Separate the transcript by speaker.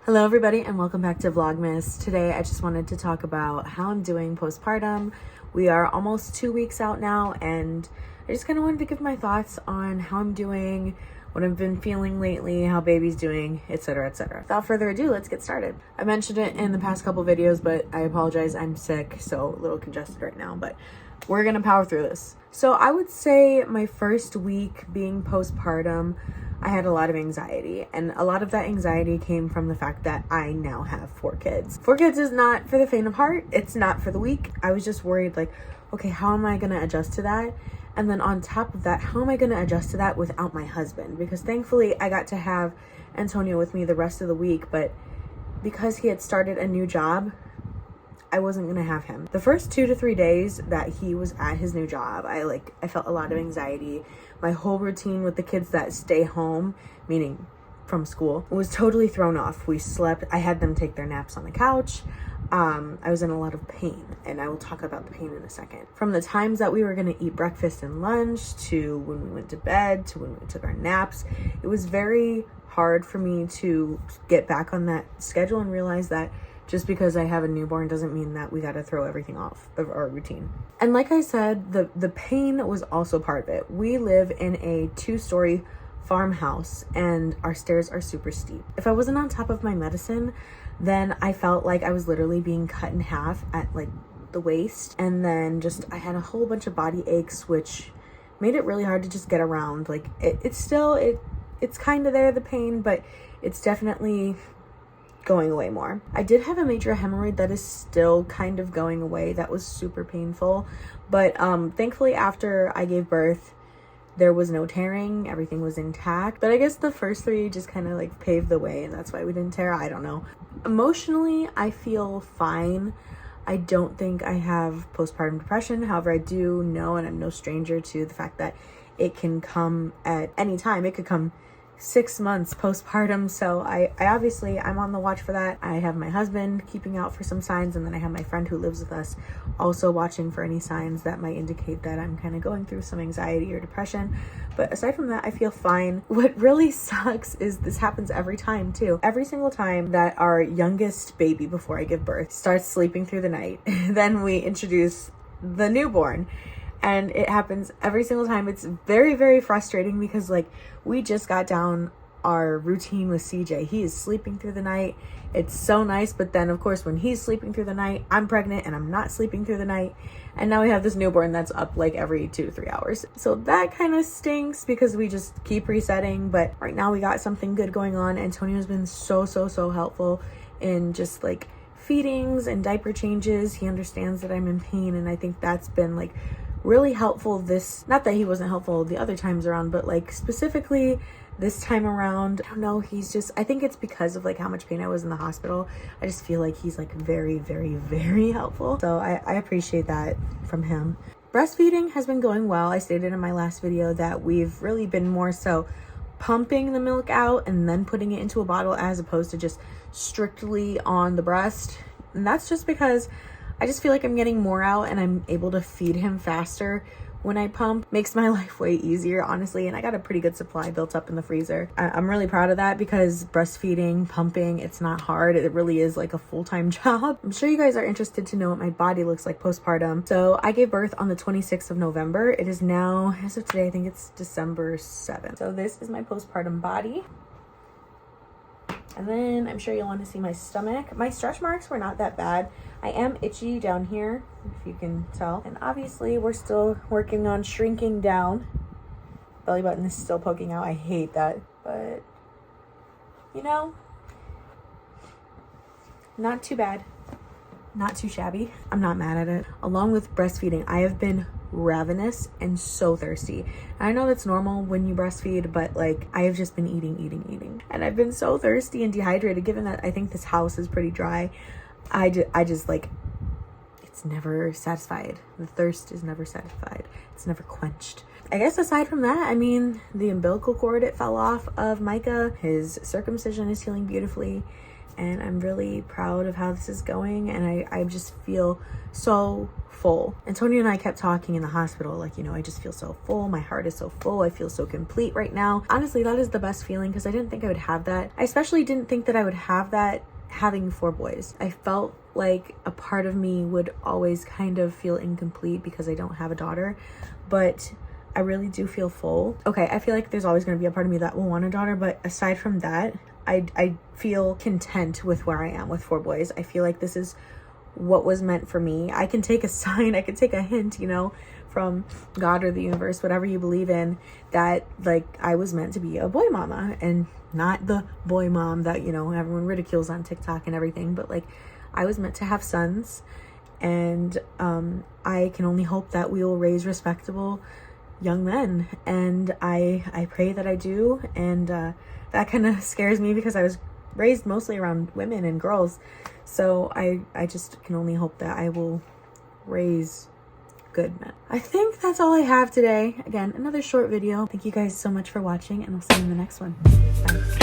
Speaker 1: Hello everybody and welcome back to Vlogmas. Today I just wanted to talk about how I'm doing postpartum. We are almost 2 weeks out now and I just kind of wanted to give my thoughts on how I'm doing, what I've been feeling lately, how baby's doing, etc, etc. Without further ado, let's get started. I mentioned it in the past couple videos, but I apologize, I'm sick, so a little congested right now, but we're gonna power through this. So I would say my first week being postpartum, I had a lot of anxiety, and a lot of that anxiety came from the fact that I now have 4 kids. 4 kids is not for the faint of heart. It's not for the weak. I was just worried, like, okay, how am I going to adjust to that? And then on top of that, how am I going to adjust to that without my husband? Because thankfully I got to have Antonio with me the rest of the week, but because he had started a new job, I wasn't gonna have him. The first 2 to 3 days that he was at his new job, I felt a lot of anxiety. My whole routine with the kids that stay home, meaning from school, was totally thrown off. We slept, I had them take their naps on the couch. I was in a lot of pain, and I will talk about the pain in a second. From the times that we were gonna eat breakfast and lunch, to when we went to bed, to when we took our naps, it was very hard for me to get back on that schedule and realize that just because I have a newborn doesn't mean that we got to throw everything off of our routine. And like I said, the pain was also part of it. We live in a 2-story farmhouse and our stairs are super steep. If I wasn't on top of my medicine, then I felt like I was literally being cut in half at like the waist. And then just I had a whole bunch of body aches, which made it really hard to just get around. Like it's kind of there, the pain, but it's definitely going away more. I did have a major hemorrhoid that is still kind of going away. That was super painful, but thankfully after I gave birth there was no tearing, everything was intact. But I guess the first 3 just kind of like paved the way, and that's why we didn't tear. I don't know. Emotionally I feel fine. I don't think I have postpartum depression. However, I do know, and I'm no stranger to the fact that it can come at any time. It could come 6 months postpartum, so I'm on the watch for that. I have my husband keeping out for some signs, and then I have my friend who lives with us also watching for any signs that might indicate that I'm kind of going through some anxiety or depression. But aside from that, I feel fine. What really sucks is this happens every time too. Every single time that our youngest baby before I give birth starts sleeping through the night, then we introduce the newborn. And it happens every single time. It's very, very frustrating because like we just got down our routine with CJ. He is sleeping through the night. It's so nice. But then of course, when he's sleeping through the night, I'm pregnant and I'm not sleeping through the night. And now we have this newborn that's up like every 2 to 3 hours. So that kind of stinks because we just keep resetting. But right now we got something good going on. Antonio's been so helpful in just like feedings and diaper changes. He understands that I'm in pain. And I think that's been like really helpful this, not that he wasn't helpful the other times around, but like specifically this time around, I don't know, he's just, I think it's because of like how much pain I was in the hospital. I just feel like he's like very helpful. So I appreciate that from him. Breastfeeding has been going well. I stated in my last video that we've really been more so pumping the milk out and then putting it into a bottle as opposed to just strictly on the breast. And that's just because I just feel like I'm getting more out and I'm able to feed him faster when I pump. Makes my life way easier, honestly, and I got a pretty good supply built up in the freezer. I'm really proud of that because breastfeeding, pumping, it's not hard. It really is like a full-time job. I'm sure you guys are interested to know what my body looks like postpartum. So I gave birth on the 26th of November. It is now, as of today, I think it's December 7th. So this is my postpartum body. And then I'm sure you'll want to see my stomach. My stretch marks were not that bad. I am itchy down here, if you can tell. And obviously we're still working on shrinking down. Belly button is still poking out. I hate that. But, you know, not too bad. Not too shabby. I'm not mad at it. Along with breastfeeding, I have been ravenous and so thirsty. And I know that's normal when you breastfeed, but like I have just been eating. And I've been so thirsty and dehydrated, given that I think this house is pretty dry. I just like, it's never satisfied. The thirst is never satisfied. It's never quenched. I guess aside from that, I mean, the umbilical cord, it fell off of Micah. His circumcision is healing beautifully. and I'm really proud of how this is going, and I just feel so full. Antonio and I kept talking in the hospital, like, you know, I just feel so full. My heart is so full. I feel so complete right now. Honestly, that is the best feeling, because I didn't think I would have that. I especially didn't think that I would have that having 4 boys. I felt like a part of me would always kind of feel incomplete because I don't have a daughter, but I really do feel full. Okay, I feel like there's always going to be a part of me that will want a daughter, but aside from that, I feel content with where I am with 4 boys. I feel like this is what was meant for me. I can take a sign, I can take a hint, you know, from God or the universe, whatever you believe in, that like I was meant to be a boy mama, and not the boy mom that, you know, everyone ridicules on TikTok and everything, but like I was meant to have sons, and I can only hope that we will raise respectable young men, and I pray that I do. And that kind of scares me because I was raised mostly around women and girls, so I just can only hope that I will raise good men. I think that's all I have today. Again, another short video. Thank you guys so much for watching, and I'll see you in the next one. Bye.